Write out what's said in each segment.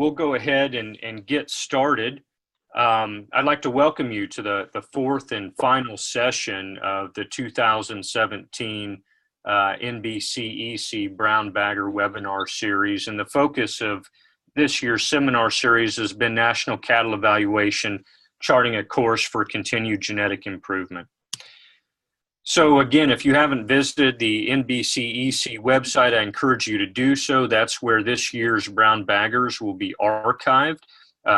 we'll go ahead and get started. I'd like to welcome you to the fourth and final session of the 2017 NBCEC Brown Bagger webinar series. And the focus of this year's seminar series has been National Cattle Evaluation, charting a course for continued genetic improvement. So again, if you haven't visited the NBCEC website, I encourage you to do so. That's where this year's Brown Baggers will be archived.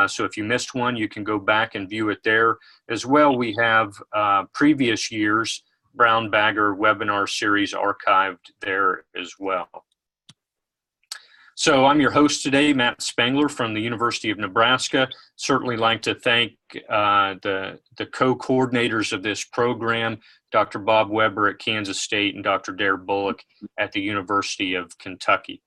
So if you missed one, you can go back and view it there. As well, we have previous year's Brown Bagger webinar series archived there as well. So I'm your host today, Matt Spangler from the University of Nebraska. Certainly like to thank the co-coordinators of this program, Dr. Bob Weber at Kansas State and Dr. Dare Bullock at the University of Kentucky.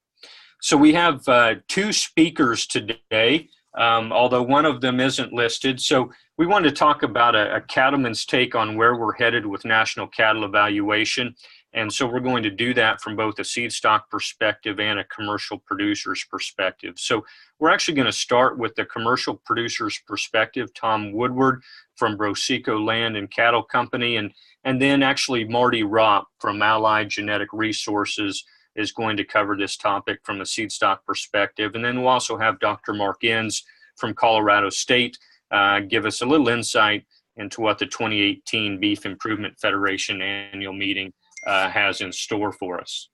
So we have two speakers today, although one of them isn't listed. So we wanted to talk about a cattleman's take on where we're headed with national cattle evaluation. And so we're going to do that from both a seed stock perspective and a commercial producer's perspective. So we're actually going to start with the commercial producer's perspective, Tom Woodward from Broseco Land and Cattle Company, and then actually Marty Ropp from Allied Genetic Resources is going to cover this topic from a seed stock perspective. And then we'll also have Dr. Mark Enns from Colorado State give us a little insight into what the 2018 Beef Improvement Federation annual meeting has in store for us.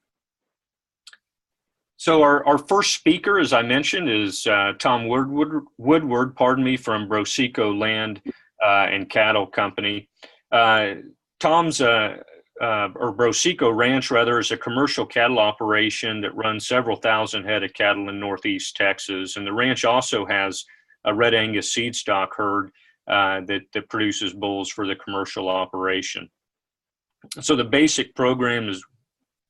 So our first speaker, as I mentioned, is Tom Woodward, from Broseco Land and Cattle Company. Tom's, or Broseco Ranch rather, is a commercial cattle operation that runs several thousand head of cattle in Northeast Texas. And the ranch also has a Red Angus seed stock herd that produces bulls for the commercial operation. So the basic program has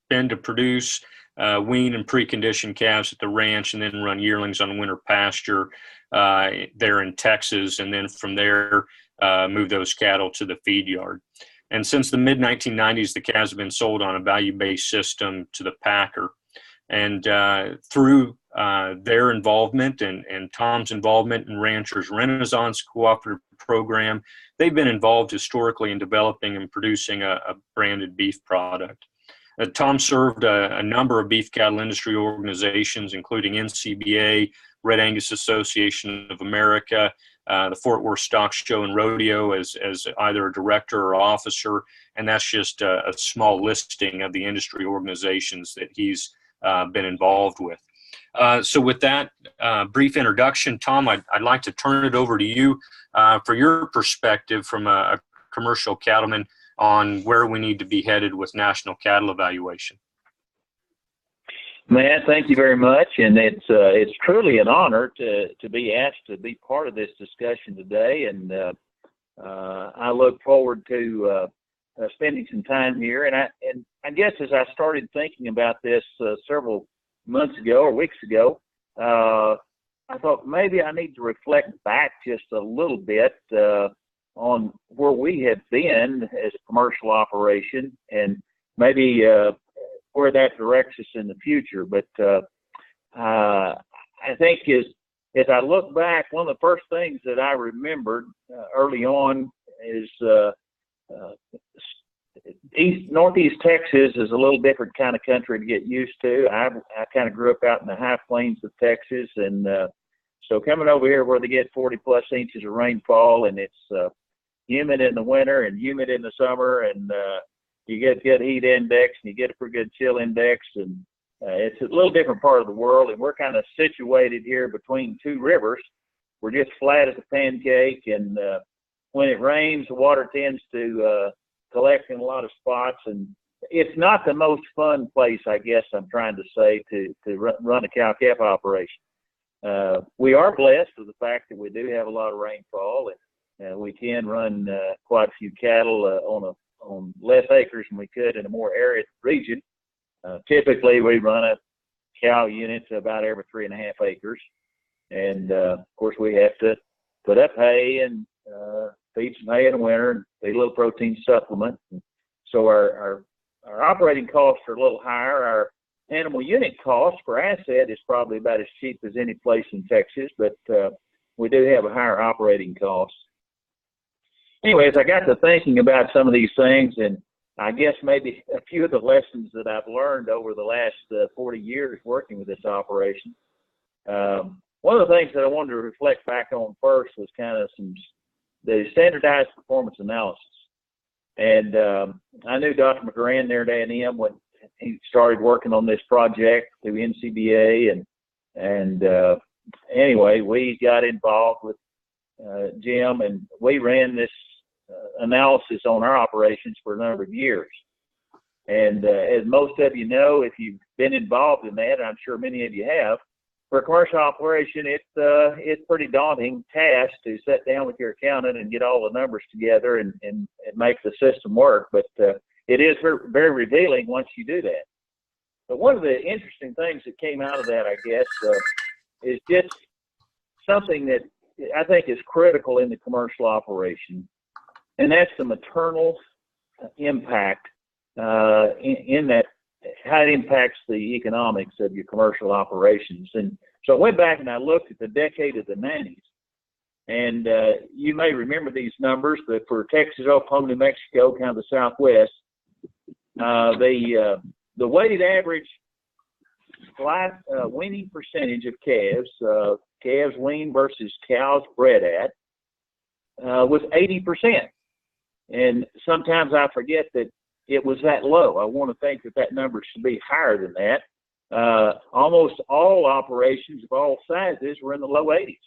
been to produce, wean and precondition calves at the ranch, and then run yearlings on winter pasture there in Texas, and then from there move those cattle to the feed yard. And since the mid-1990s, the calves have been sold on a value-based system to the packer. And through their involvement and Tom's involvement in Ranchers Renaissance Cooperative Program, they've been involved historically in developing and producing a branded beef product. Tom served a number of beef cattle industry organizations, including NCBA, Red Angus Association of America, the Fort Worth Stock Show and Rodeo as either a director or officer, and that's just a small listing of the industry organizations that he's been involved with. So with that brief introduction, Tom, I'd like to turn it over to you for your perspective from a commercial cattleman on where we need to be headed with national cattle evaluation. Matt, thank you very much, and it's truly an honor to be asked to be part of this discussion today, and I look forward to spending some time here. And I guess as I started thinking about this several months ago or weeks ago, I thought maybe I need to reflect back just a little bit on where we have been as a commercial operation, and maybe where that directs us in the future. But I think as I look back, one of the first things that I remembered early on is Northeast Texas is a little different kind of country to get used to. I kind of grew up out in the high plains of Texas, and so coming over here where they get 40+ inches of rainfall, and it's humid in the winter and humid in the summer, and you get good heat index and you get a pretty good chill index, and it's a little different part of the world, and we're kind of situated here between two rivers. We're just flat as a pancake, and when it rains, the water tends to collect in a lot of spots, and it's not the most fun place, I guess I'm trying to say, to run a cow-calf operation. We are blessed with the fact that we do have a lot of rainfall, and we can run quite a few cattle on less acres than we could in a more arid region. Typically, we run a cow unit to about every 3.5 acres, and of course, we have to put up hay and feed some hay in the winter and feed a little protein supplement. So our operating costs are a little higher. animal unit cost per asset is probably about as cheap as any place in Texas, but we do have a higher operating cost. Anyways, I got to thinking about some of these things, and I guess maybe a few of the lessons that I've learned over the last 40 years working with this operation. One of the things that I wanted to reflect back on first was kind of the standardized performance analysis. And I knew Dr. McGran there at A&M when he started working on this project through NCBA, and anyway, we got involved with Jim, and we ran this analysis on our operations for a number of years. And as most of you know, if you've been involved in that, I'm sure many of you have, for a commercial operation, it's pretty daunting task to sit down with your accountant and get all the numbers together and make the system work. But it is very, very revealing once you do that. But one of the interesting things that came out of that, I guess, is just something that I think is critical in the commercial operation, and that's the maternal impact in that, how it impacts the economics of your commercial operations. And so I went back and I looked at the decade of the 90s, and you may remember these numbers, but for Texas, Oklahoma, New Mexico, kind of the Southwest, the weighted average live weaning percentage of calves weaned versus cows bred at, was 80%. And sometimes I forget that it was that low. I want to think that number should be higher than that. Almost all operations of all sizes were in the low 80s.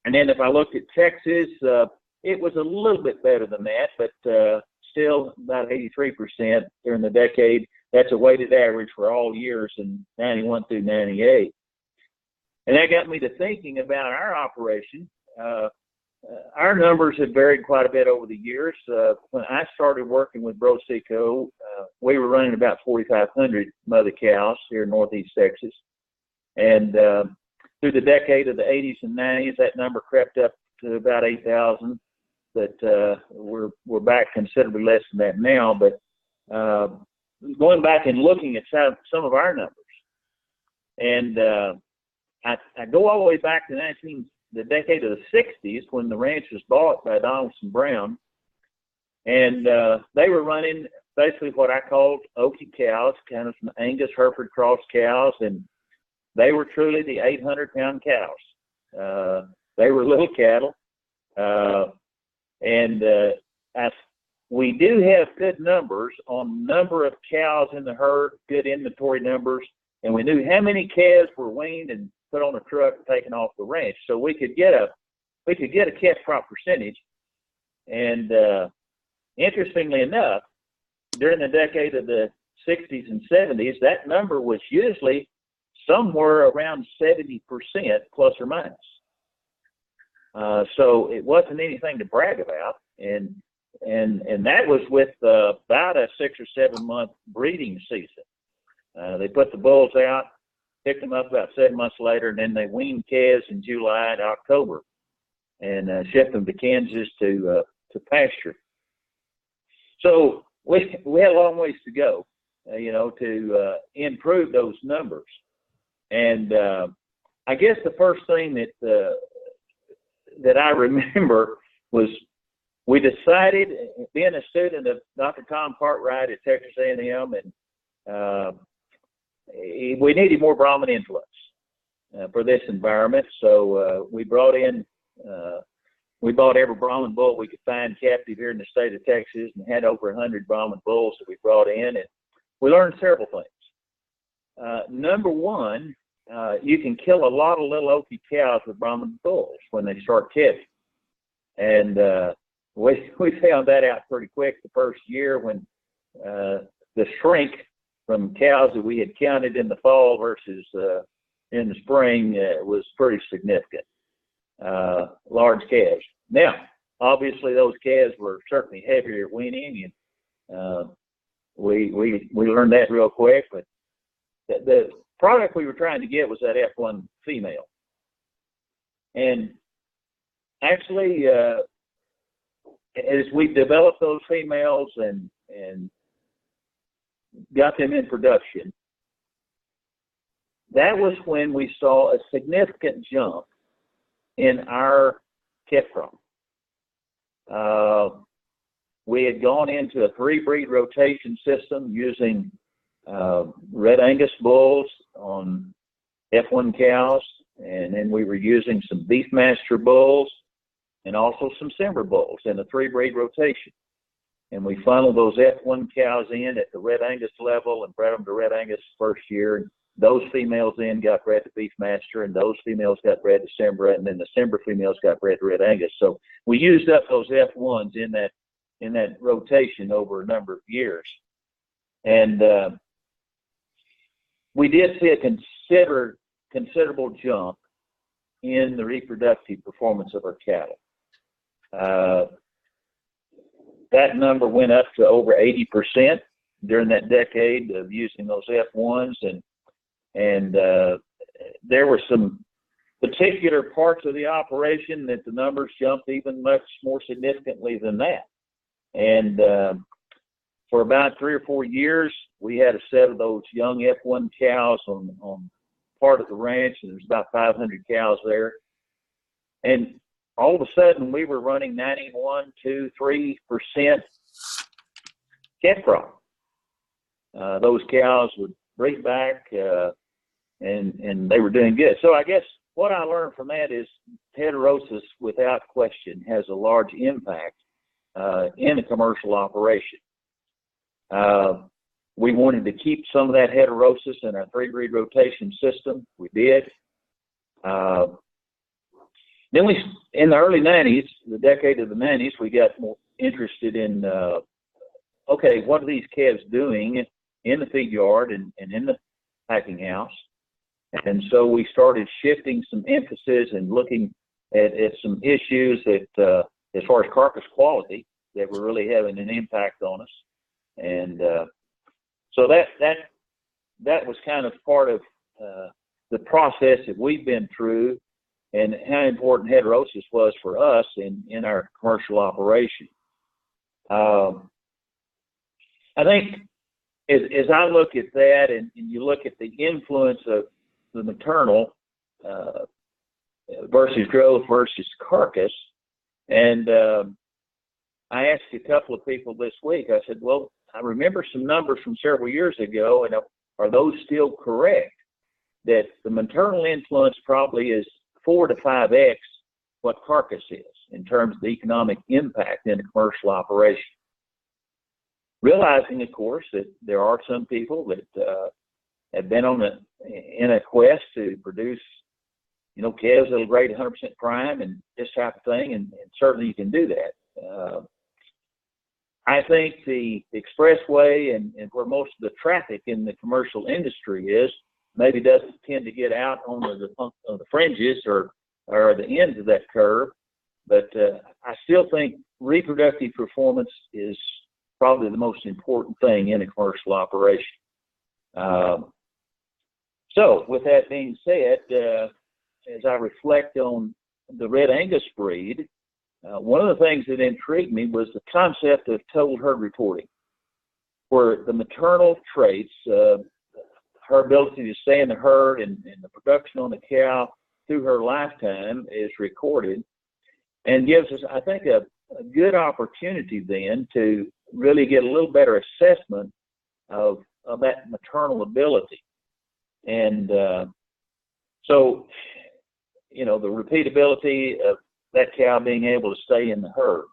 And then if I looked at Texas, it was a little bit better than that, but still about 83% during the decade. That's a weighted average for all years in 91 through 98. And that got me to thinking about our operation. Our numbers have varied quite a bit over the years. When I started working with Broseco, we were running about 4,500 mother cows here in Northeast Texas. And through the decade of the 80s and 90s, that number crept up to about 8,000. But we're back considerably less than that now. But going back and looking at some of our numbers, and I go all the way back to the decade of the 60s when the ranch was bought by Donaldson Brown, and they were running basically what I called Okie cows, kind of some Angus Hereford cross cows, and they were truly the 800-pound cows. They were little cattle, and we do have good numbers on number of cows in the herd, good inventory numbers, and we knew how many calves were weaned and put on a truck and taken off the ranch, so we could get a catch crop percentage. And interestingly enough, during the decade of the 60s and 70s, that number was usually somewhere around 70% plus or minus. So it wasn't anything to brag about, and that was with about a 6 or 7 month breeding season. They put the bulls out, picked them up about 7 months later, and then they weaned calves in July and October, and shipped them to Kansas to pasture. So we had a long ways to go, to improve those numbers. And I guess the first thing that I remember was we decided, being a student of Dr. Tom Cartwright at Texas A&M, and we needed more Brahman influence for this environment. So we brought in, we bought every Brahman bull we could find captive here in the state of Texas, and had over 100 Brahman bulls that we brought in, and we learned several things. Number one, you can kill a lot of little Okie cows with Brahman bulls when they start calving. And we found that out pretty quick the first year when the shrink from cows that we had counted in the fall versus in the spring was pretty significant. Large calves. Now, obviously, those calves were certainly heavier at weaning, and we learned that real quick. But the product we were trying to get was that F1 female, and actually, as we developed those females and got them in production, that was when we saw a significant jump in our calf crop. We had gone into a 3-breed rotation system using Red Angus bulls on F1 cows, and then we were using some Beefmaster bulls and also some Simber bulls in a 3-breed rotation. And we funneled those F1 cows in at the Red Angus level and bred them to Red Angus first year. Those females then got bred to Beefmaster, and those females got bred to Simber, and then the Simber females got bred to Red Angus. So we used up those F1s in that rotation over a number of years. And we did see a considerable jump in the reproductive performance of our cattle. That number went up to over 80% during that decade of using those F1s, and there were some particular parts of the operation that the numbers jumped even much more significantly than that. And for about 3 or 4 years, we had a set of those young F1 cows on part of the ranch, and there's about 500 cows there. And all of a sudden, we were running 91, 2, 3% calf crop. Those cows would breed back, and they were doing good. So I guess what I learned from that is heterosis, without question, has a large impact in a commercial operation. We wanted to keep some of that heterosis in our 3-breed rotation system. We did. Then in the early 90s, the decade of the 90s, we got more interested in, okay, what are these calves doing in the feed yard and in the packing house? And so we started shifting some emphasis and looking at some issues that, as far as carcass quality, that were really having an impact on us. And so that was kind of part of the process that we've been through, and how important heterosis was for us in our commercial operation. I think as I look at that, and you look at the influence of the maternal versus growth versus carcass, and I asked a couple of people this week, I said, well, I remember some numbers from several years ago, and are those still correct? That the maternal influence probably is 4 to 5x what carcass is in terms of the economic impact in a commercial operation. Realizing, of course, that there are some people that have been in a quest to produce, calves that'll grade 100% prime and this type of thing, and certainly you can do that. I think the expressway and where most of the traffic in the commercial industry is, maybe doesn't tend to get out on the fringes or the ends of that curve, but I still think reproductive performance is probably the most important thing in a commercial operation. So with that being said, as I reflect on the Red Angus breed, one of the things that intrigued me was the concept of total herd reporting, where the maternal traits, her ability to stay in the herd and the production on the cow through her lifetime is recorded, and gives us, I think, a good opportunity then to really get a little better assessment of that maternal ability. And so, the repeatability of that cow being able to stay in the herd.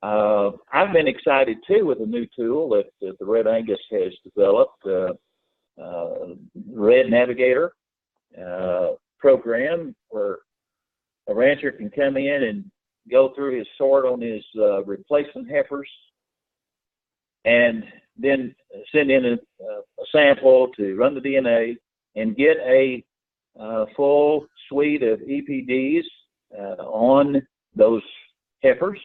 I've been excited too with a new tool that the Red Angus has developed, Red Navigator program, where a rancher can come in and go through his sort on his replacement heifers, and then send in a sample to run the DNA and get a full suite of EPDs on those heifers,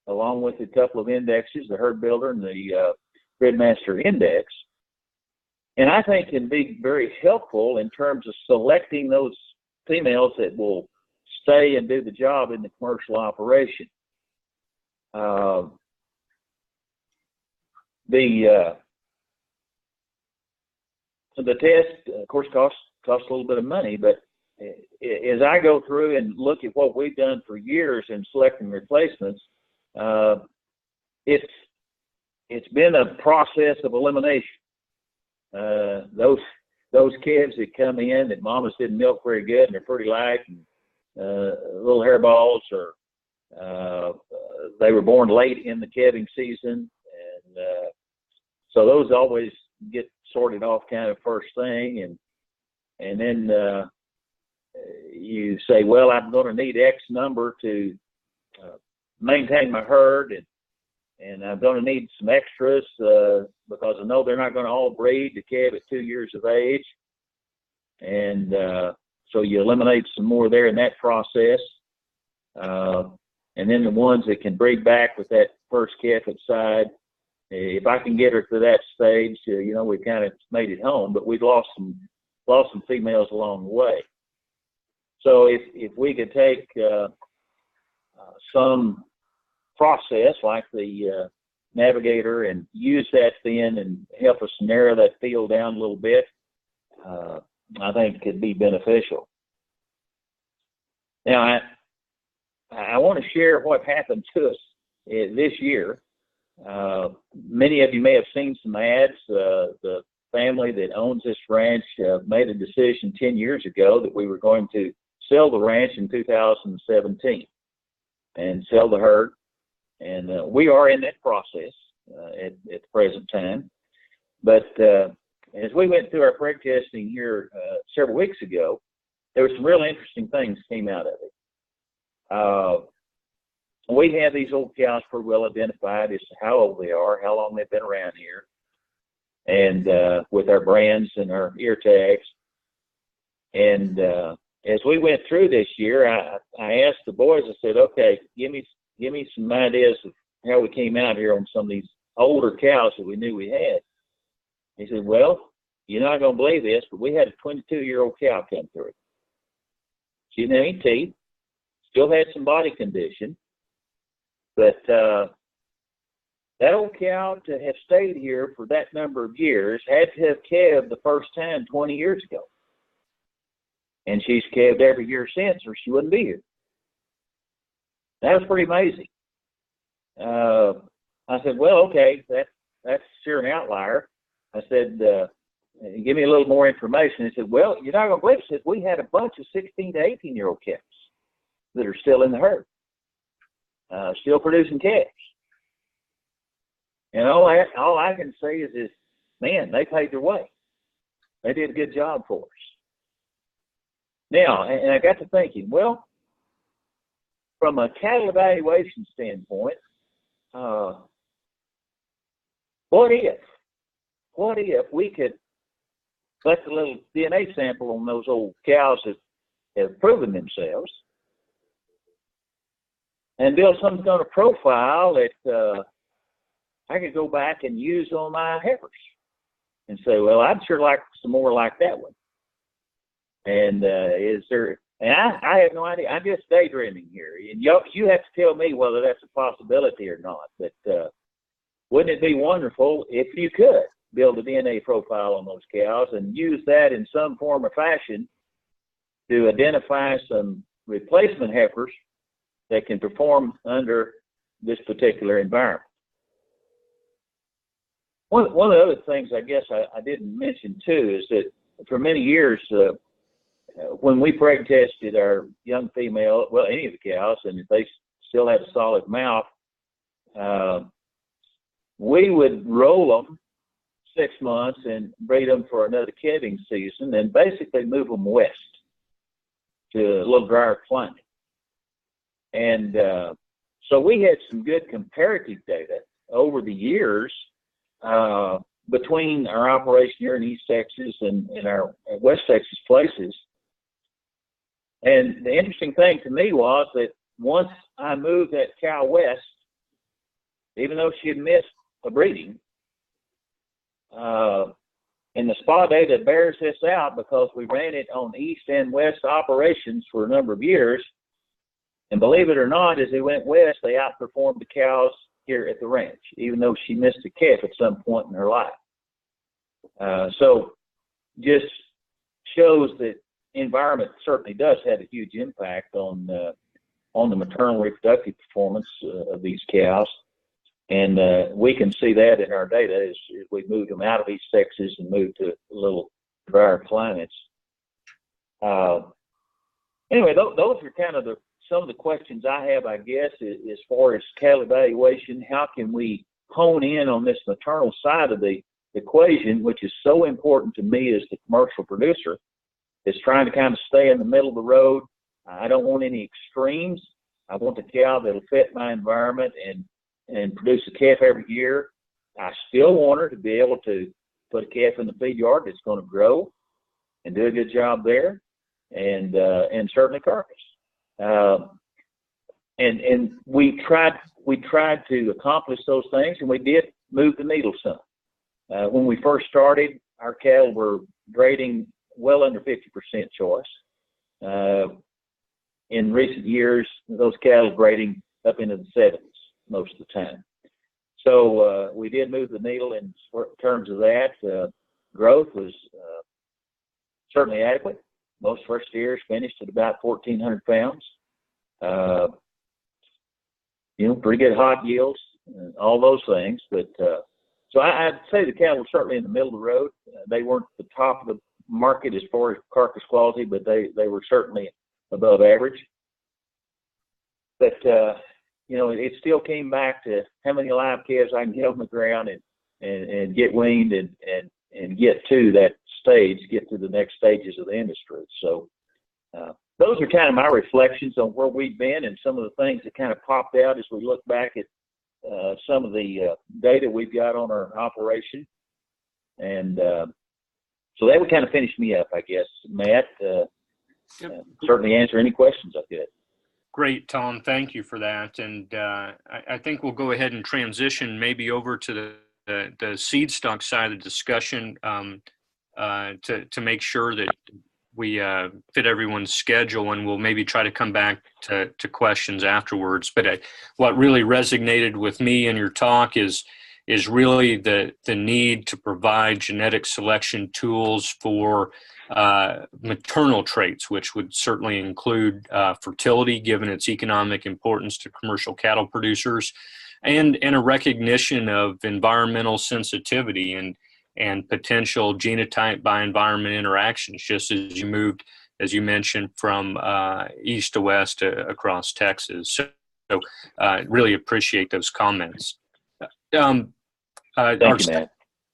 along with a couple of indexes, the Herd Builder and the Gridmaster Index. And I think can be very helpful in terms of selecting those females that will stay and do the job in the commercial operation. The the test, of course, costs a little bit of money, but as I go through and look at what we've done for years in selecting replacements, it's been a process of elimination. Those calves that come in that mamas didn't milk very good and they're pretty light and little hairballs, or they were born late in the calving season, and so those always get sorted off kind of first thing, and then you say, well, I'm going to need X number to maintain my herd, and I'm going to need some extras because I know they're not going to all breed to calve at 2 years of age, and so you eliminate some more there in that process, and then the ones that can breed back with that first calf at side, if I can get her to that stage, we kind of made it home, but we've lost some females along the way. So if we could take some process like the Navigator and use that then and help us narrow that field down a little bit, I think it could be beneficial. Now, I want to share what happened to us this year. Many of you may have seen some ads. The family that owns this ranch made a decision 10 years ago that we were going to sell the ranch in 2017 and sell the herd. And we are in that process at the present time. But as we went through our preg testing here several weeks ago, there were some real interesting things came out of it. We have these old cows pretty well identified as to how old they are, how long they've been around here, and with our brands and our ear tags. And as we went through this year, I asked the boys, I said, okay, give me some ideas of how we came out here on some of these older cows that we knew we had. He said, well, you're not going to believe this, but we had a 22-year-old cow come through. She didn't have any teeth, still had some body condition, but that old cow to have stayed here for that number of years had to have calved the first time 20 years ago. And she's calved every year since, or she wouldn't be here. That was pretty amazing. I said, well, okay, that's sure an outlier. I said, give me a little more information. He said, well, you're not going to believe it. He said, we had a bunch of 16 to 18-year-old calves that are still in the herd, still producing calves. And all I can say is, man, they paid their way. They did a good job for us. Now, and I got to thinking, well, from a cattle evaluation standpoint, what if we could collect a little DNA sample on those old cows that have proven themselves and build some kind of profile that I could go back and use on my heifers and say, well, I'd sure like some more like that one. And is there, and I have no idea. I'm just daydreaming here. And you have to tell me whether that's a possibility or not. But wouldn't it be wonderful if you could build a DNA profile on those cows and use that in some form or fashion to identify some replacement heifers that can perform under this particular environment? One of the other things I guess I didn't mention too is that for many years, when we preg tested our young female, well, any of the cows, and if they still had a solid mouth, we would roll them 6 months and breed them for another calving season and basically move them west to a little drier climate. And so we had some good comparative data over the years between our operation here in East Texas and our West Texas places. And the interesting thing to me was that once I moved that cow west, even though she had missed a breeding, and the spa data bears this out because we ran it on east and west operations for a number of years, and believe it or not, as they went west, they outperformed the cows here at the ranch, even though she missed a calf at some point in her life. So just shows that environment certainly does have a huge impact on the maternal reproductive performance of these cows. And we can see that in our data as we moved them out of East Texas and moved to a little drier climates. Anyway, those are kind of some of the questions I have, I guess, as far as cattle evaluation. How can we hone in on this maternal side of the equation, which is so important to me as the commercial producer, is trying to kind of stay in the middle of the road. I don't want any extremes. I want the cow that'll fit my environment and produce a calf every year. I still want her to be able to put a calf in the feed yard that's going to grow and do a good job there, and certainly carcass. And we tried to accomplish those things, and we did move the needle some. When we first started, our cattle were grading well under 50% choice. In recent years, those cattle grading up into the 70s most of the time. So we did move the needle in terms of that. Growth was certainly adequate. Most first years finished at about 1,400 pounds. Pretty good hog yields, all those things. But so I'd say the cattle were certainly in the middle of the road. They weren't the top of the market as far as carcass quality, but they were certainly above average. But it still came back to how many live calves I can get on the ground and get weaned and get to that stage, get to the next stages of the industry. So those are kind of my reflections on where we've been and some of the things that kind of popped out as we look back at some of the data we've got on our operation. And so that would kind of finish me up, I guess. Matt, certainly answer any questions I could. Great, Tom. Thank you for that. And I think we'll go ahead and transition maybe over to the seed stock side of the discussion to make sure that we fit everyone's schedule, and we'll maybe try to come back to questions afterwards. But what really resonated with me in your talk is really the need to provide genetic selection tools for maternal traits, which would certainly include fertility, given its economic importance to commercial cattle producers, and a recognition of environmental sensitivity and potential genotype by environment interactions, just as you moved, as you mentioned, from east to west across Texas. So really appreciate those comments. Thank you, Matt.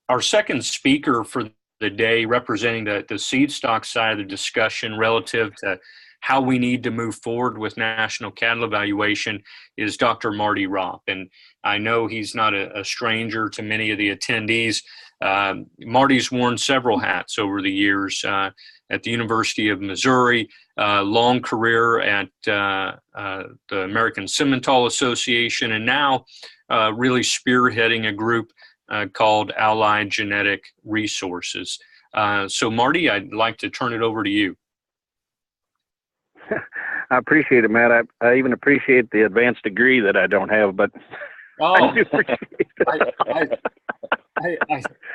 Our second speaker for the day, representing the seed stock side of the discussion relative to how we need to move forward with national cattle evaluation, is Dr. Marty Ropp. And I know he's not a stranger to many of the attendees. Marty's worn several hats over the years at the University of Missouri, long career at the American Simmental Association, and now really spearheading a group called Allied Genetic Resources. So Marty, I'd like to turn it over to you. I appreciate it, Matt. I even appreciate the advanced degree that I don't have, but I do appreciate it.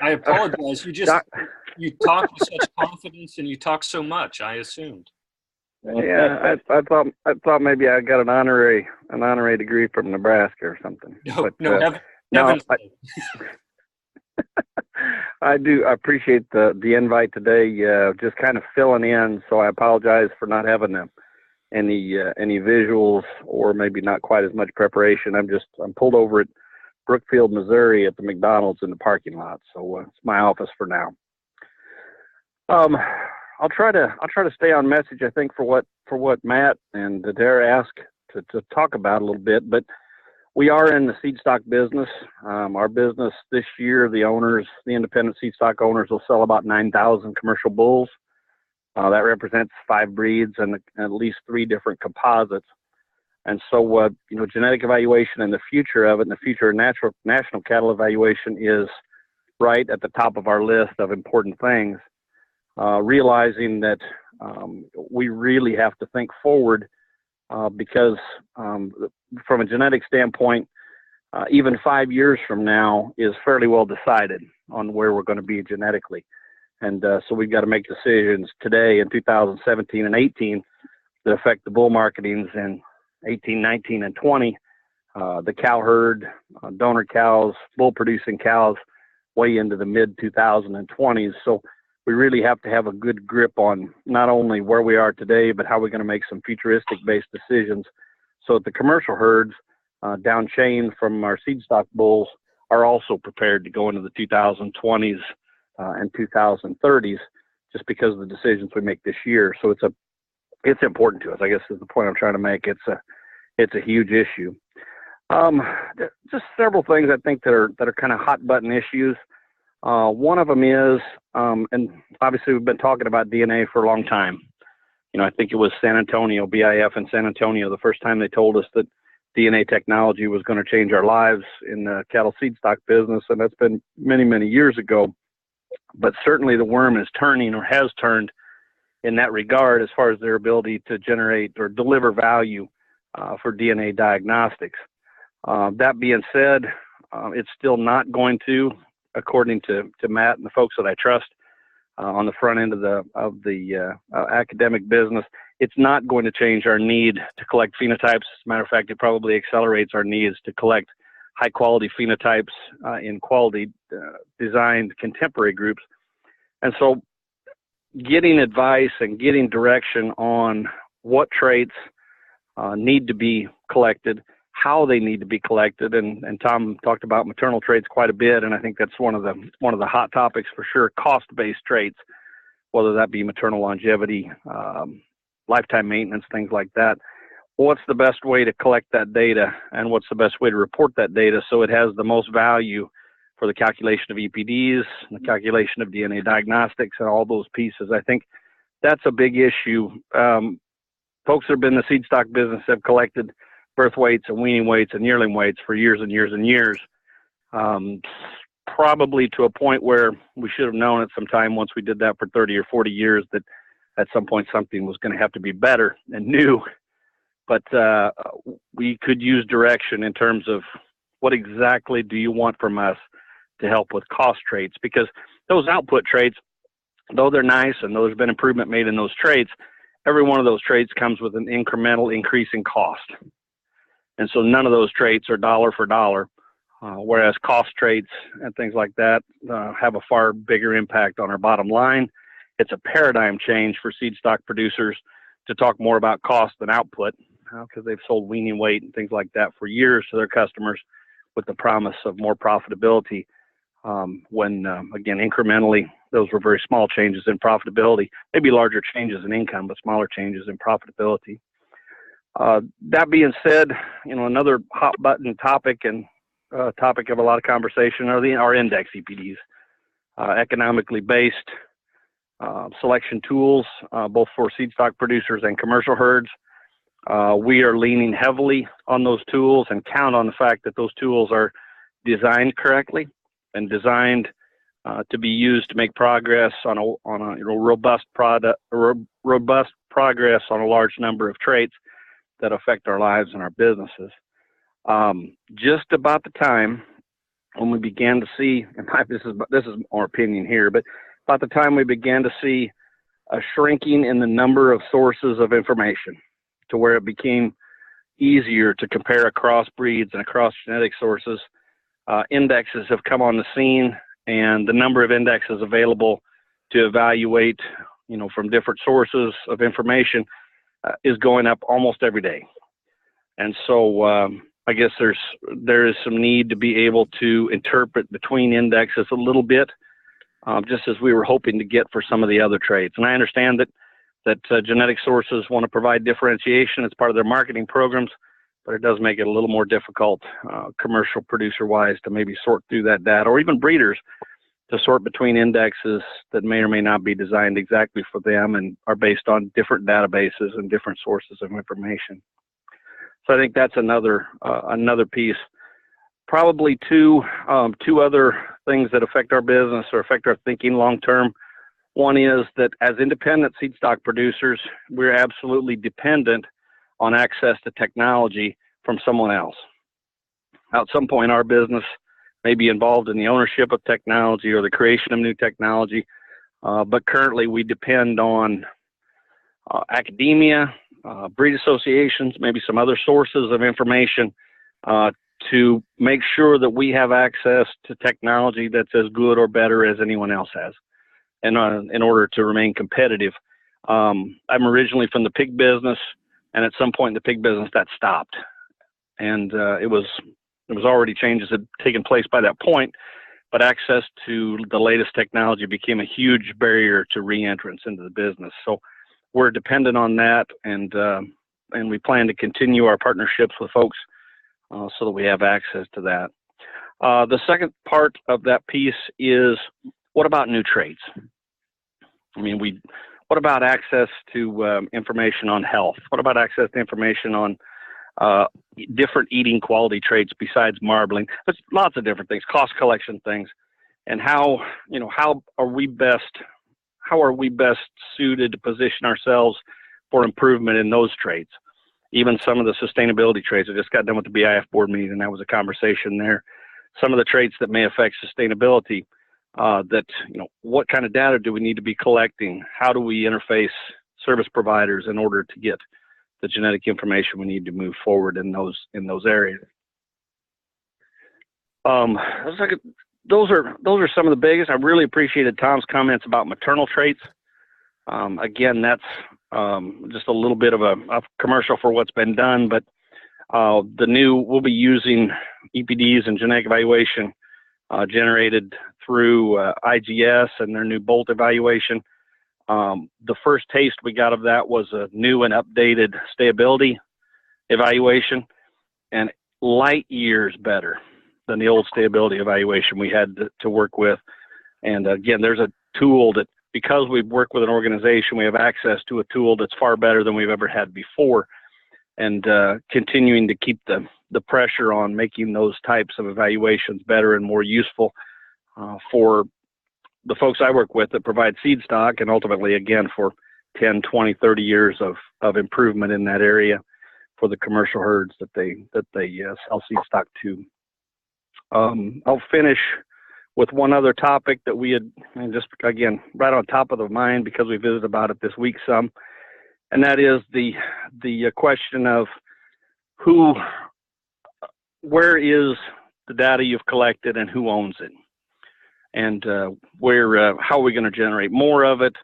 I apologize. You talk with such confidence and you talk so much, I assumed. Yeah, I thought maybe I got an honorary degree from Nebraska or something. I do appreciate the invite today. Just kind of filling in, so I apologize for not having any visuals or maybe not quite as much preparation. I'm pulled over at Brookfield, Missouri, at the McDonald's in the parking lot, so it's my office for now. I'll try to stay on message, I think, for what Matt and Dara asked to talk about a little bit, but we are in the seed stock business. Our business this year, the independent seed stock owners will sell about 9,000 commercial bulls. That represents 5 breeds and at least 3 different composites. And so, genetic evaluation and the future of it, and the future of national cattle evaluation is right at the top of our list of important things. Realizing that we really have to think forward because from a genetic standpoint, even 5 years from now is fairly well decided on where we're going to be genetically. And so we've got to make decisions today in 2017 and 18 that affect the bull marketings in 18, 19, and 20. The cow herd, donor cows, bull producing cows, way into the mid 2020s. So we really have to have a good grip on not only where we are today, but how we're going to make some futuristic based decisions so that the commercial herds down chain from our seed stock bulls are also prepared to go into the 2020s and 2030s, just because of the decisions we make this year. So it's important to us, I guess, is the point I'm trying to make. It's a huge issue. Just several things I think that are kind of hot button issues. One of them is, and obviously we've been talking about DNA for a long time. You know, I think it was San Antonio, BIF in San Antonio, the first time they told us that DNA technology was going to change our lives in the cattle seed stock business, and that's been many, many years ago. But certainly the worm is turning, or has turned, in that regard as far as their ability to generate or deliver value for DNA diagnostics. That being said, it's still not going to, according to Matt and the folks that I trust on the front end of the academic business, it's not going to change our need to collect phenotypes. As a matter of fact, it probably accelerates our needs to collect high quality phenotypes in quality designed contemporary groups. And so getting advice and getting direction on what traits need to be collected, how they need to be collected, and Tom talked about maternal traits quite a bit, and I think that's one of the hot topics for sure. Cost-based traits, whether that be maternal longevity, lifetime maintenance, things like that. What's the best way to collect that data, and what's the best way to report that data so it has the most value for the calculation of EPDs, the calculation of DNA diagnostics, and all those pieces? I think that's a big issue. Folks that have been in the seed stock business have collected birth weights and weaning weights and yearling weights for years and years and years, probably to a point where we should have known at some time, once we did that for 30 or 40 years, that at some point something was going to have to be better and new. But we could use direction in terms of what exactly do you want from us to help with cost traits, because those output traits, though they're nice and there's been improvement made in those traits, every one of those traits comes with an incremental increase in cost. And so none of those traits are dollar for dollar, whereas cost traits and things like that have a far bigger impact on our bottom line. It's a paradigm change for seed stock producers to talk more about cost than output, because they've sold weaning weight and things like that for years to their customers with the promise of more profitability, when, again, incrementally, those were very small changes in profitability, maybe larger changes in income, but smaller changes in profitability. That being said, you know, another hot button topic and topic of a lot of conversation are index EPDs, economically based selection tools, both for seed stock producers and commercial herds. We are leaning heavily on those tools and count on the fact that those tools are designed correctly and designed to be used to make progress on a robust progress on a large number of traits that affect our lives and our businesses. Just about the time when we began to see, and this is our opinion here, but about the time we began to see a shrinking in the number of sources of information to where it became easier to across across breeds and across genetic sources, indexes have come on the scene, and the number of indexes available to evaluate, you know, from different sources of information is going up almost every day. And so I guess there is some need to be able to interpret between indexes a little bit, just as we were hoping to get for some of the other traits. And I understand that genetic sources want to provide differentiation as part of their marketing programs, but it does make it a little more difficult commercial producer-wise to maybe sort through that data, or even breeders to sort between indexes that may or may not be designed exactly for them and are based on different databases and different sources of information. So I think that's another piece. Probably two other things that affect our business or affect our thinking long term. One is that as independent seed stock producers, we're absolutely dependent on access to technology from someone else. At some point, our business may be involved in the ownership of technology or the creation of new technology, But currently we depend on academia, breed associations, maybe some other sources of information to make sure that we have access to technology that's as good or better as anyone else has, and in order to remain competitive. I'm originally from the pig business, and at some point in the pig business that stopped, and it was already changes had taken place by that point, but access to the latest technology became a huge barrier to re-entrance into the business. So we're dependent on that, and we plan to continue our partnerships with folks so that we have access to that. The second part of that piece is, what about new traits? I mean, what about access to information on health? What about access to information on different eating quality traits besides marbling? There's lots of different things, cost collection things, and how are we best suited to position ourselves for improvement in those traits? Even some of the sustainability traits. I just got done with the BIF board meeting, and that was a conversation there. Some of the traits that may affect sustainability, what kind of data do we need to be collecting? How do we interface service providers in order to get the genetic information we need to move forward in those areas? Those are some of the biggest. I really appreciated Tom's comments about maternal traits. Again, that's just a little bit of a commercial for what's been done, but we'll be using EPDs and genetic evaluation generated through IGS and their new Bolt evaluation. The first taste we got of that was a new and updated stability evaluation, and light years better than the old stability evaluation we had to work with. And again, there's a tool that, because we've worked with an organization, we have access to a tool that's far better than we've ever had before, and continuing to keep the pressure on making those types of evaluations better and more useful for the folks I work with that provide seed stock, and ultimately, again, for 10, 20, 30 years of improvement in that area for the commercial herds that they sell seed stock to. I'll finish with one other topic that we had, and just again, right on top of the mind because we visited about it this week some, and that is the question of where is the data you've collected and who owns it, and how are we going to generate more of it?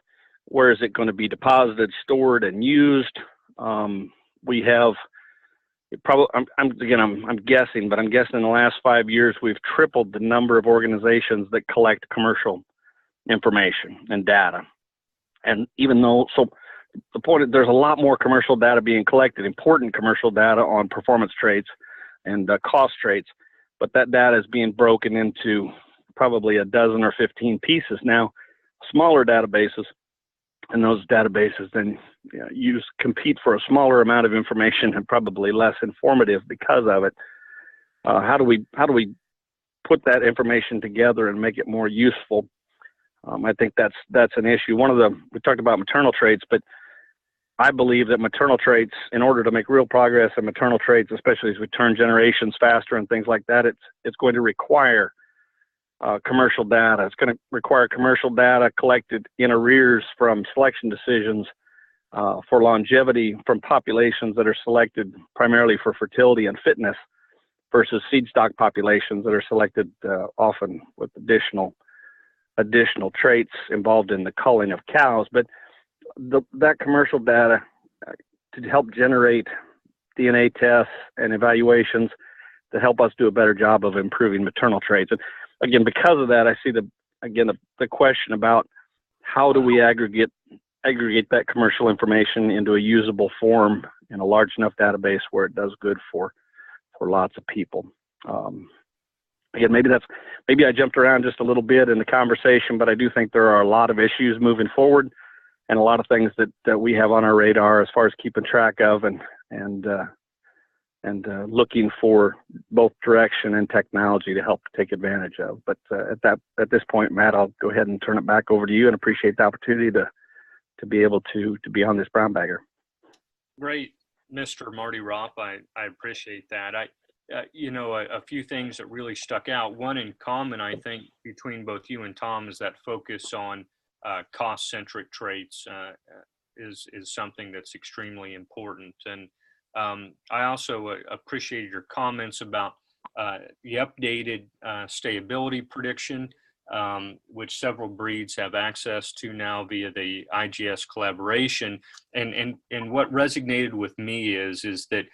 Where is it going to be deposited, stored, and used? We have probably, I'm guessing, but I'm guessing in the last 5 years we've tripled the number of organizations that collect commercial information and data. And even though, so the point is, there's a lot more commercial data being collected, important commercial data on performance traits and cost traits, but that data is being broken into probably a dozen or 15 pieces now, smaller databases, and those databases then compete for a smaller amount of information and probably less informative because of it. How do we put that information together and make it more useful? I think that's an issue. We talked about maternal traits, but I believe that maternal traits, in order to make real progress in maternal traits, especially as we turn generations faster and things like that, it's going to require commercial data. It's going to require commercial data collected in arrears from selection decisions for longevity from populations that are selected primarily for fertility and fitness versus seed stock populations that are selected often with additional traits involved in the culling of cows. But that commercial data to help generate DNA tests and evaluations to help us do a better job of improving maternal traits. And again, because of that, I see the question about how do we aggregate that commercial information into a usable form in a large enough database where it does good for lots of people. Again, maybe I jumped around just a little bit in the conversation, but I do think there are a lot of issues moving forward and a lot of things that we have on our radar as far as keeping track of and looking for both direction and technology to help take advantage of. But at this point, Matt, I'll go ahead and turn it back over to you and appreciate the opportunity to be able to be on this brown bagger. Great, Mr. Marty Ropp. I appreciate that. A few things that really stuck out. One in common, I think, between both you and Tom is that focus on cost-centric traits is something that's extremely important. And I also appreciated your comments about the updated stayability prediction, which several breeds have access to now via the IGS collaboration. And what resonated with me is that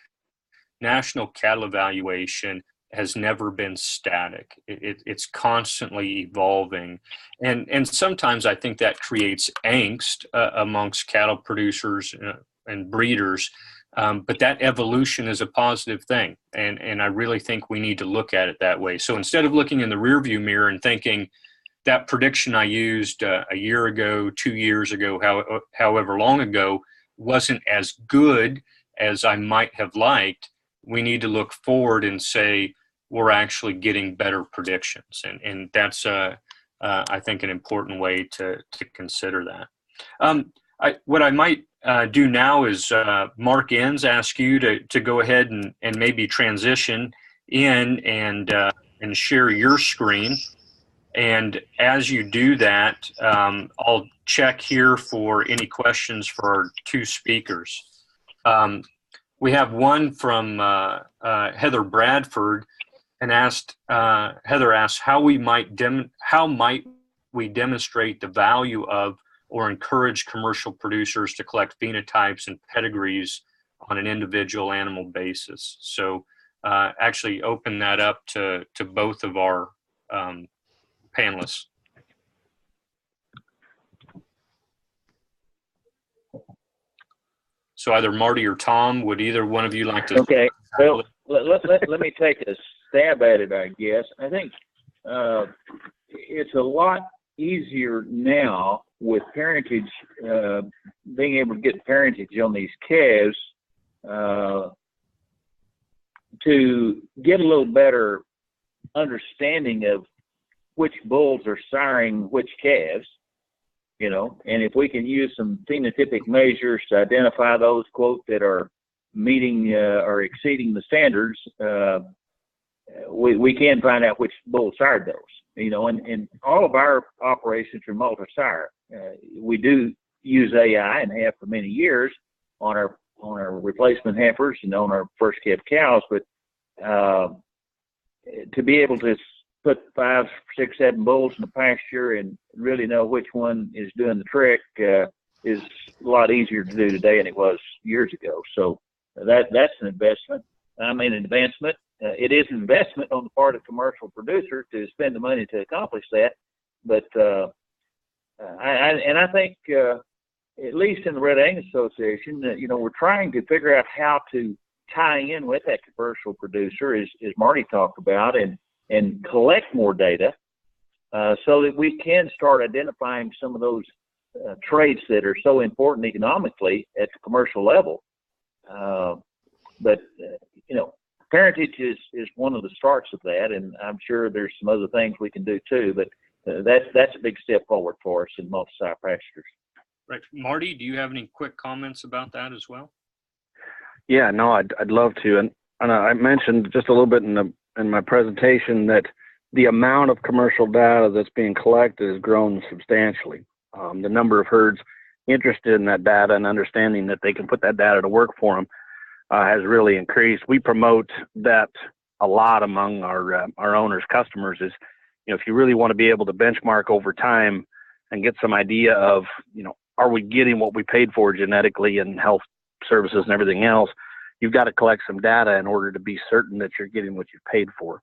national cattle evaluation has never been static. It's constantly evolving. And sometimes I think that creates angst amongst cattle producers and breeders. But that evolution is a positive thing. And I really think we need to look at it that way. So instead of looking in the rearview mirror and thinking that prediction I used a year ago, 2 years ago, however long ago, wasn't as good as I might have liked, we need to look forward and say, we're actually getting better predictions. And that's, I think, an important way to consider that. What I might do now is, Mark Enns, ask you to go ahead and maybe transition in and share your screen. And as you do that, I'll check here for any questions for our two speakers. We have one from Heather Bradford, and Heather asks how might we demonstrate the value of or encourage commercial producers to collect phenotypes and pedigrees on an individual animal basis. So actually open that up to both of our panelists. So either Marty or Tom, would either one of you like to? Okay, well, let me take a stab at it, I guess. I think it's a lot easier now with parentage, being able to get parentage on these calves, to get a little better understanding of which bulls are siring which calves, and if we can use some phenotypic measures to identify those, quote, that are meeting or exceeding the standards, we can find out which bull sired those, and all of our operations are multi-sire. We do use AI and have for many years on our replacement heifers and on our first calf cows, but to be able to put 5, 6, 7 bulls in the pasture and really know which one is doing the trick is a lot easier to do today than it was years ago. So that's an investment. Advancement. It is an investment on the part of commercial producer to spend the money to accomplish that. But I think at least in the Red Angus Association, we're trying to figure out how to tie in with that commercial producer, as Marty talked about, and collect more data so that we can start identifying some of those traits that are so important economically at the commercial level. But parentage is one of the starts of that, and I'm sure there's some other things we can do too, but that's a big step forward for us in multi-sire pastures. Right. Marty, do you have any quick comments about that as well? Yeah, no, I'd love to. And I mentioned just a little bit in my presentation that the amount of commercial data that's being collected has grown substantially. The number of herds interested in that data and understanding that they can put that data to work for them has really increased. We promote that a lot among our owners, customers, is, if you really want to be able to benchmark over time and get some idea of, are we getting what we paid for genetically and health services and everything else, you've got to collect some data in order to be certain that you're getting what you've paid for.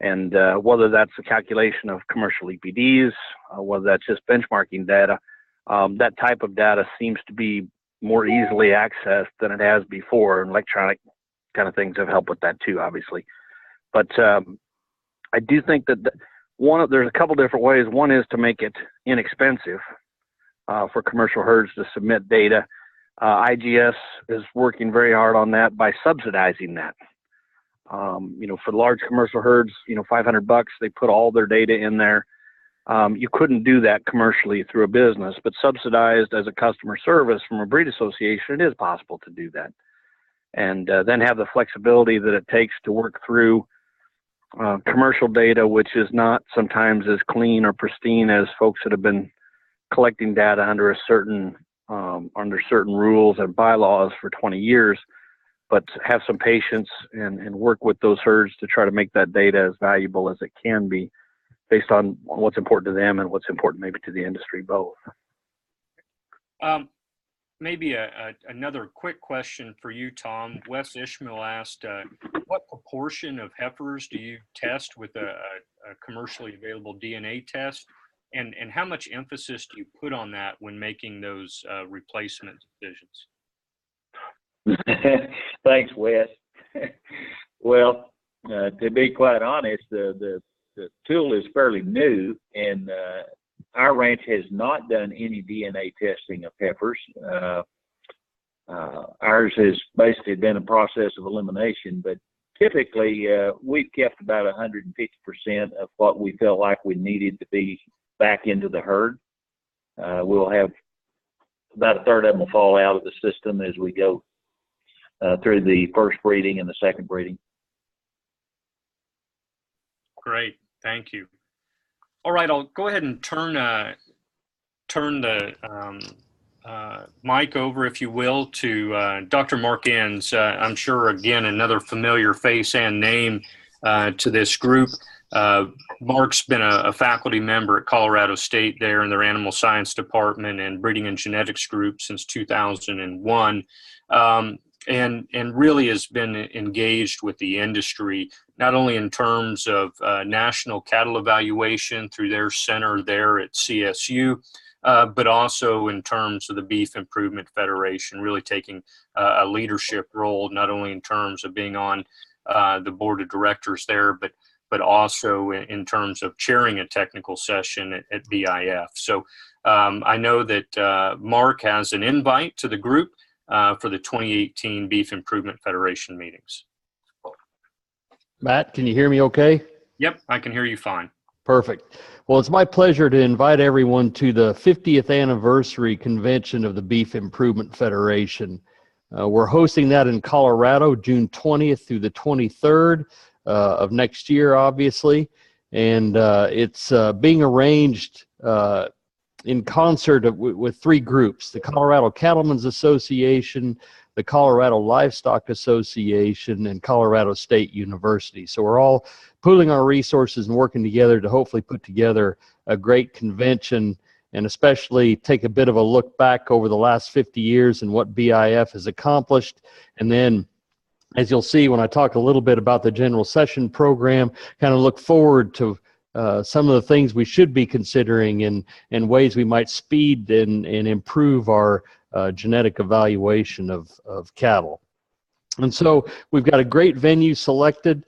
And whether that's a calculation of commercial EPDs, whether that's just benchmarking data, that type of data seems to be more easily accessed than it has before. And electronic kind of things have helped with that too, obviously. But I do think that there's a couple different ways. One is to make it inexpensive for commercial herds to submit data. IGS is working very hard on that by subsidizing that. For large commercial herds, $500, they put all their data in there. You couldn't do that commercially through a business, but subsidized as a customer service from a breed association, it is possible to do that. And then have the flexibility that it takes to work through commercial data, which is not sometimes as clean or pristine as folks that have been collecting data under certain rules and bylaws for 20 years, but have some patience and work with those herds to try to make that data as valuable as it can be based on what's important to them and what's important maybe to the industry both. Maybe another quick question for you, Tom. Wes Ishmael asked, what proportion of heifers do you test with a commercially available DNA test? And how much emphasis do you put on that when making those replacement decisions? Thanks, Wes. Well, to be quite honest, the tool is fairly new, and our ranch has not done any DNA testing of heifers. Ours has basically been a process of elimination, but typically we've kept about 150% of what we felt like we needed to be back into the herd. We'll have about a third of them will fall out of the system as we go through the first breeding and the second breeding. Great, thank you. All right, I'll go ahead and turn the mic over, if you will, to Dr. Mark Enns. I'm sure, again, another familiar face and name to this group. Mark's been a faculty member at Colorado State there in their animal science department and breeding and genetics group since 2001. And really has been engaged with the industry, not only in terms of national cattle evaluation through their center there at CSU, but also in terms of the Beef Improvement Federation, really taking a leadership role, not only in terms of being on the board of directors there, but also in terms of chairing a technical session at BIF. So I know that Mark has an invite to the group for the 2018 Beef Improvement Federation meetings. Matt, can you hear me okay? Yep, I can hear you fine. Perfect. Well, it's my pleasure to invite everyone to the 50th anniversary convention of the Beef Improvement Federation. We're hosting that in Colorado, June 20th through the 23rd of next year, obviously. And it's being arranged in concert with three groups: the Colorado Cattlemen's Association, the Colorado Livestock Association, and Colorado State University. So we're all pooling our resources and working together to hopefully put together a great convention, and especially take a bit of a look back over the last 50 years and what BIF has accomplished. And then, as you'll see when I talk a little bit about the general session program, kind of look forward to some of the things we should be considering and ways we might speed and improve our genetic evaluation of cattle. And so we've got a great venue selected,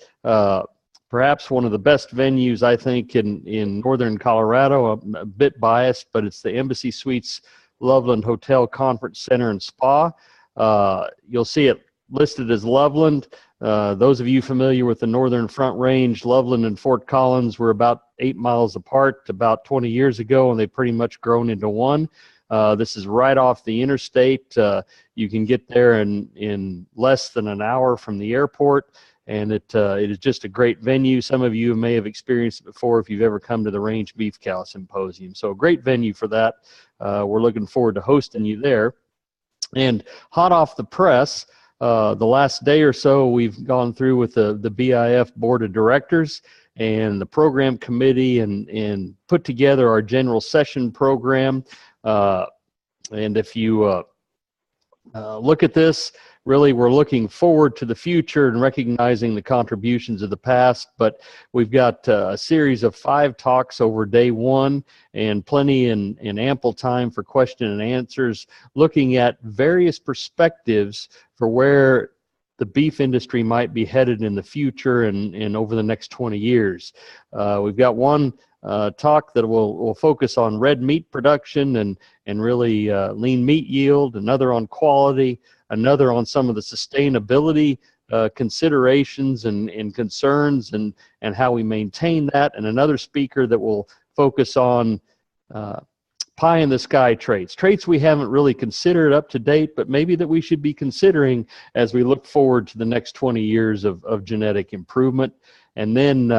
perhaps one of the best venues, I think, in northern Colorado. I'm a bit biased, but it's the Embassy Suites Loveland Hotel Conference Center and Spa. You'll see it listed as Loveland. Those of you familiar with the Northern Front Range, Loveland and Fort Collins were about 8 miles apart about 20 years ago, and they've pretty much grown into one. This is right off the interstate. You can get there in less than an hour from the airport, and it is just a great venue. Some of you may have experienced it before if you've ever come to the Range Beef Cow Symposium. So a great venue for that. We're looking forward to hosting you there. And hot off the press, the last day or so, we've gone through with the BIF Board of Directors and the program committee and put together our general session program. And if you look at this, really we're looking forward to the future and recognizing the contributions of the past, but we've got a series of 5 talks over day 1 and plenty and ample time for question and answers, looking at various perspectives for where the beef industry might be headed in the future and over the next 20 years. We've got one talk that will focus on red meat production and really lean meat yield, another on quality, another on some of the sustainability considerations and concerns and how we maintain that, and another speaker that will focus on pie in the sky traits we haven't really considered up to date, but maybe that we should be considering as we look forward to the next 20 years of genetic improvement. And then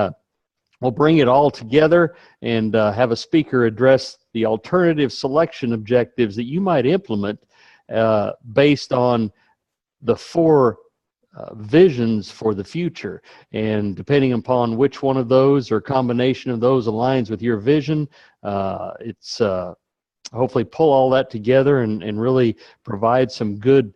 We'll bring it all together and have a speaker address the alternative selection objectives that you might implement based on the four visions for the future. And depending upon which one of those or combination of those aligns with your vision, it's hopefully pull all that together and really provide some good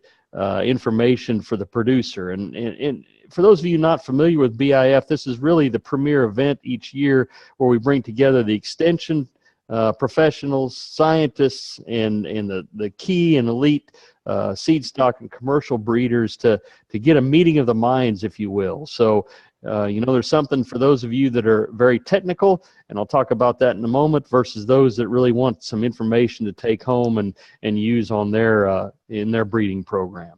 information for the producer. And for those of you not familiar with BIF, this is really the premier event each year where we bring together the extension professionals, scientists, and the key and elite seed stock and commercial breeders to get a meeting of the minds, if you will. So there's something for those of you that are very technical, and I'll talk about that in a moment, versus those that really want some information to take home and use on their in their breeding program.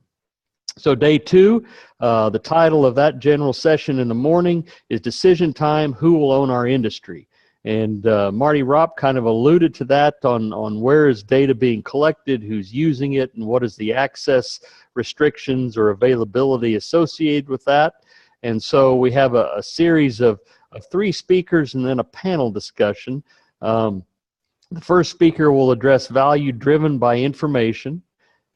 So day 2, the title of that general session in the morning is Decision Time, Who Will Own Our Industry? And Marty Ropp kind of alluded to that on where is data being collected, who's using it, and what is the access restrictions or availability associated with that. And so we have a series of 3 speakers and then a panel discussion. The first speaker will address value driven by information.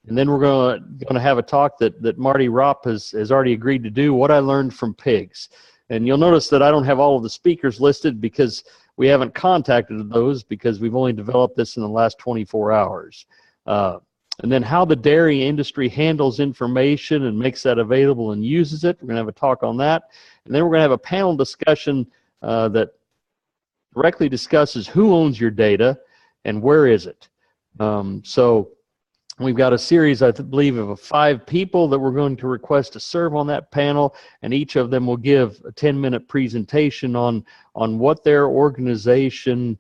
And then we're going to have a talk that Marty Ropp has already agreed to do, what I learned from pigs. And you'll notice that I don't have all of the speakers listed because we haven't contacted those, because we've only developed this in the last 24 hours. And then how the dairy industry handles information and makes that available and uses it. We're going to have a talk on that. And then we're going to have a panel discussion that directly discusses who owns your data and where is it. So we've got a series, I believe, of 5 people that we're going to request to serve on that panel, and each of them will give a 10-minute presentation on what their organization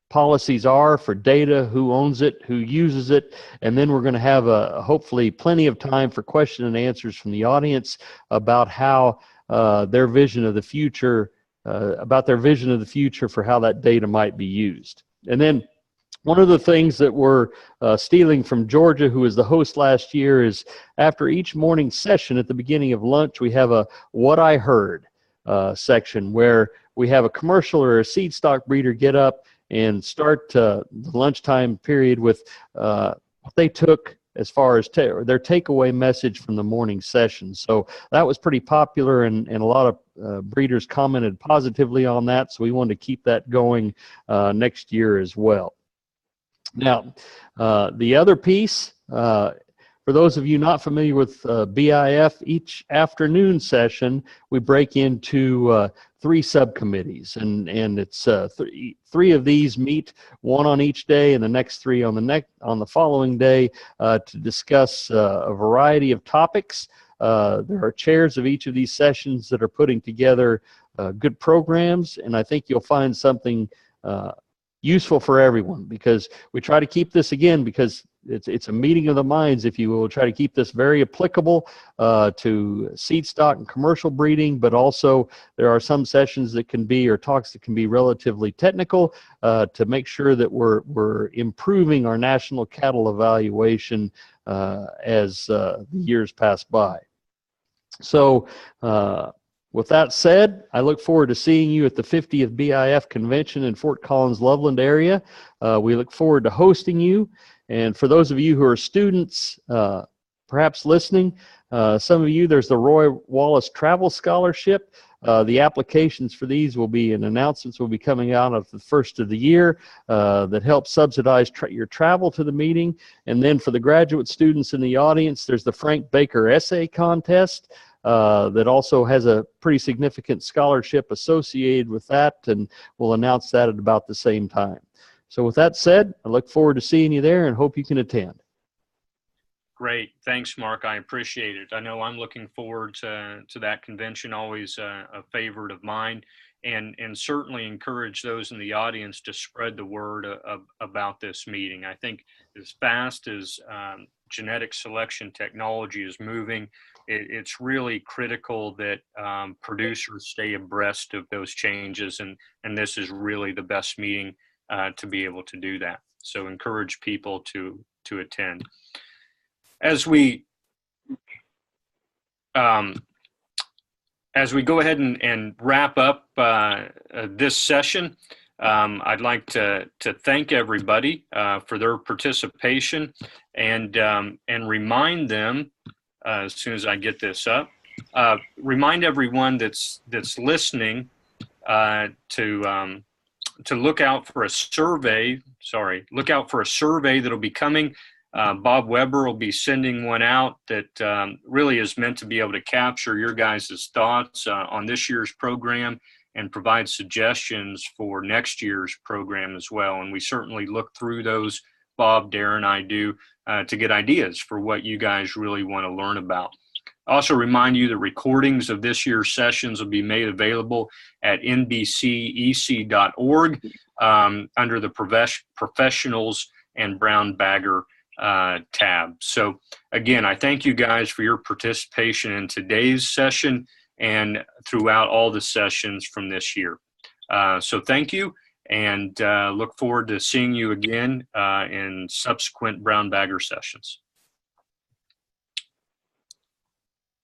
policies are for data, who owns it, who uses it, and then we're going to have hopefully plenty of time for question and answers from the audience about how their vision of the future, for how that data might be used. And then one of the things that we're stealing from Georgia, who was the host last year, is after each morning session at the beginning of lunch, we have a What I Heard section where we have a commercial or a seed stock breeder get up and start the lunchtime period with what they took as far as their takeaway message from the morning session. So that was pretty popular, and a lot of breeders commented positively on that, so we wanted to keep that going next year as well. Now, the other piece, for those of you not familiar with BIF, each afternoon session we break into 3 subcommittees, and it's 3 of these meet, 1 on each day, and the next 3 on the following day to discuss a variety of topics. There are chairs of each of these sessions that are putting together good programs, and I think you'll find something useful for everyone, because we try to keep this, again, because it's a meeting of the minds, if you will. We'll try to keep this very applicable to seed stock and commercial breeding, but also there are some sessions that can be, or talks that can be, relatively technical to make sure that we're improving our national cattle evaluation as the years pass by. So with that said, I look forward to seeing you at the 50th BIF convention in Fort Collins, Loveland area. We look forward to hosting you. And for those of you who are students, perhaps listening, some of you, there's the Roy Wallace Travel Scholarship. The applications for these will be, and announcements will be coming out of the first of the year that helps subsidize your travel to the meeting. And then for the graduate students in the audience, there's the Frank Baker Essay Contest. That also has a pretty significant scholarship associated with that, and we'll announce that at about the same time. So with that said, I look forward to seeing you there and hope you can attend. Great. Thanks, Mark. I appreciate it. I know I'm looking forward to that convention, always a favorite of mine, and certainly encourage those in the audience to spread the word about this meeting. I think as fast as genetic selection technology is moving, it's really critical that producers stay abreast of those changes, and this is really the best meeting to be able to do that. So encourage people to attend. As we as we go ahead and wrap up this session, I'd like to thank everybody for their participation and remind them, as soon as I get this up, remind everyone that's listening to look out for a survey. Look out for a survey that'll be coming. Bob Weber will be sending one out that really is meant to be able to capture your guys' thoughts on this year's program and provide suggestions for next year's program as well. And we certainly look through those, Bob, Darren, I do, to get ideas for what you guys really want to learn about. Also remind you that recordings of this year's sessions will be made available at NBCEC.org under the Professionals and Brown Bagger tab. So again, I thank you guys for your participation in today's session and throughout all the sessions from this year. So thank you, and look forward to seeing you again in subsequent Brown Bagger sessions.